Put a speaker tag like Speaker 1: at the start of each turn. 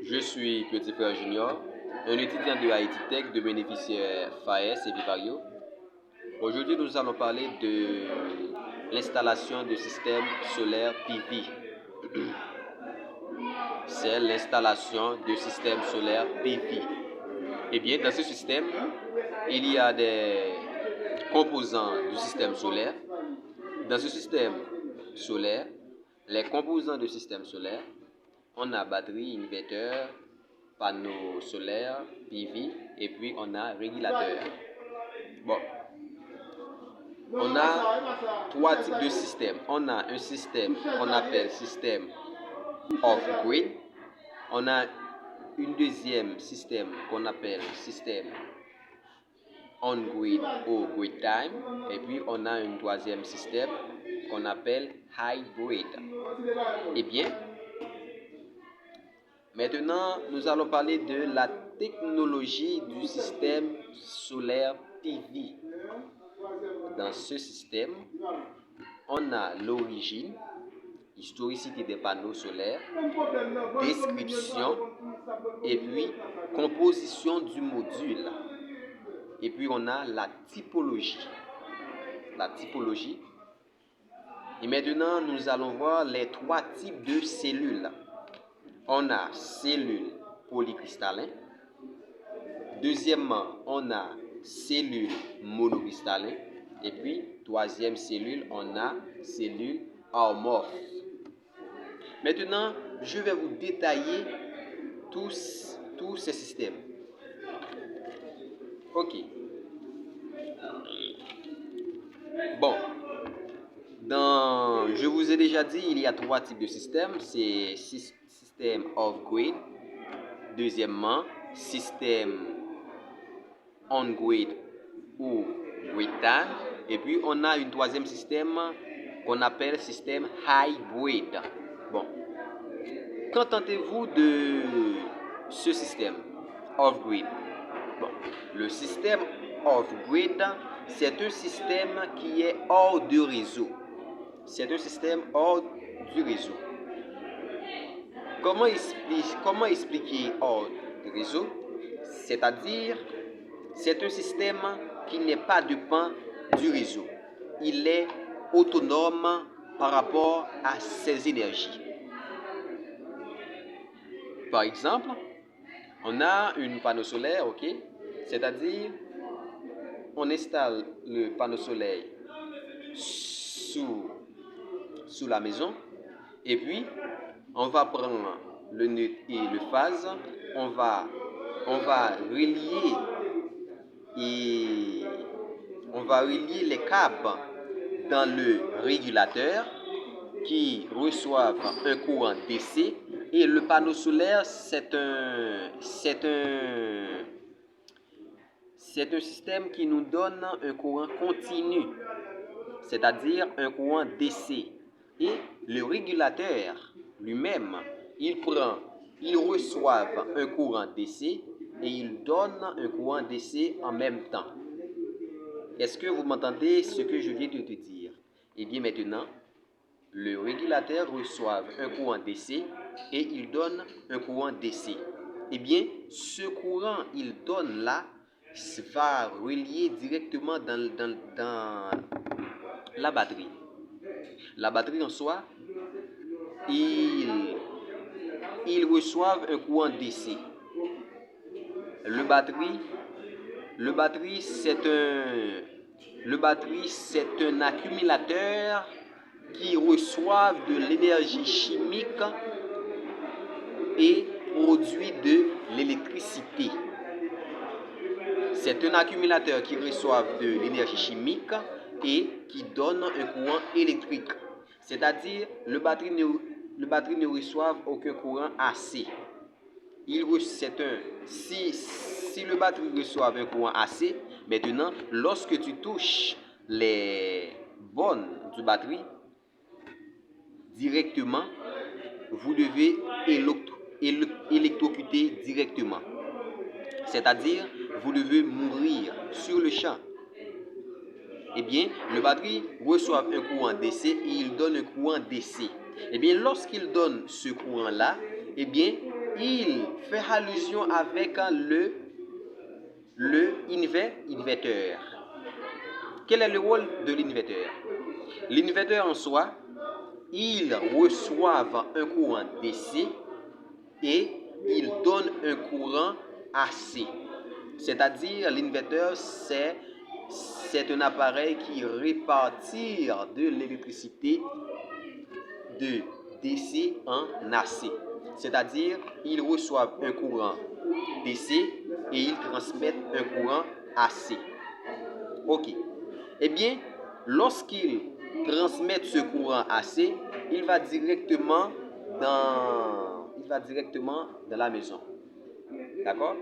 Speaker 1: Je suis Petit Frère Junior, un étudiant de Haïti Tech de bénéficiaire FAES et Vivario. Aujourd'hui, nous allons parler de l'installation de système solaire PV. C'est l'installation de système solaire PV. Eh bien, dans ce système, il y a des composants du système solaire. Dans ce système solaire, les composants du système solaire, on a batterie, inverteur, panneau solaire, PV, et puis on a régulateur. Bon, on a trois types de systèmes. On a un système qu'on appelle système off-grid. On a une deuxième système qu'on appelle système on-grid ou grid time. Et puis on a un troisième système qu'on appelle hybrid. Eh bien, maintenant, nous allons parler de la technologie du système solaire PV. Dans ce système, on a l'origine, historicité des panneaux solaires, description, et puis composition du module. Et puis on a la typologie. Et maintenant, nous allons voir les trois types de cellules. On a cellules polycristallines. Deuxièmement, on a cellules monocristallines. Et puis, troisième cellule, on a cellules amorphes. Maintenant, je vais vous détailler tous ces systèmes. Ok. Bon. Je vous ai déjà dit, il y a trois types de systèmes. C'est système off-grid. Deuxièmement, système on-grid ou grid time. Et puis, on a un troisième système qu'on appelle système hybrid. Bon. Qu'entendez-vous de ce système off-grid? Bon. Le système off-grid, c'est un système qui est hors de réseau. C'est un système hors du réseau. Comment expliquer hors du réseau? C'est-à-dire, c'est un système qui n'est pas dépend du réseau. Il est autonome par rapport à ses énergies. Par exemple, on a un panneau solaire, ok? C'est-à-dire, on installe le panneau solaire sous la maison, et puis on va prendre le nœud et le phase, on va relier les câbles dans le régulateur qui reçoivent un courant DC, et le panneau solaire c'est un système qui nous donne un courant continu, c'est-à-dire un courant DC. Et le régulateur lui-même, il reçoit un courant DC et il donne un courant DC en même temps. Est-ce que vous m'entendez ce que je viens de te dire? Et bien maintenant, le régulateur reçoit un courant DC et il donne un courant DC. Eh bien, ce courant il donne là va relier directement dans la batterie. La batterie en soi, il reçoit un courant DC. Le batterie c'est un accumulateur qui reçoit de l'énergie chimique et produit de l'électricité. C'est un accumulateur qui reçoit de l'énergie chimique et qui donne un courant électrique. C'est-à-dire, le batterie ne reçoit aucun courant AC. Si le batterie reçoit un courant AC, maintenant, lorsque tu touches les bornes du batterie, directement, vous devez électrocuter directement. C'est-à-dire, vous devez mourir sur le champ. Eh bien, le batterie reçoit un courant DC et il donne un courant DC. Eh bien, lorsqu'il donne ce courant-là, eh bien, il fait allusion avec le inverteur. Quel est le rôle de l'inverteur? L'inverteur en soi, il reçoit un courant DC et il donne un courant AC. C'est-à-dire, l'inverteur, c'est un appareil qui répartit de l'électricité de DC en AC. C'est-à-dire, il reçoit un courant DC et il transmet un courant AC. Ok. Eh bien, lorsqu'il transmet ce courant AC, il va directement dans la maison. D'accord?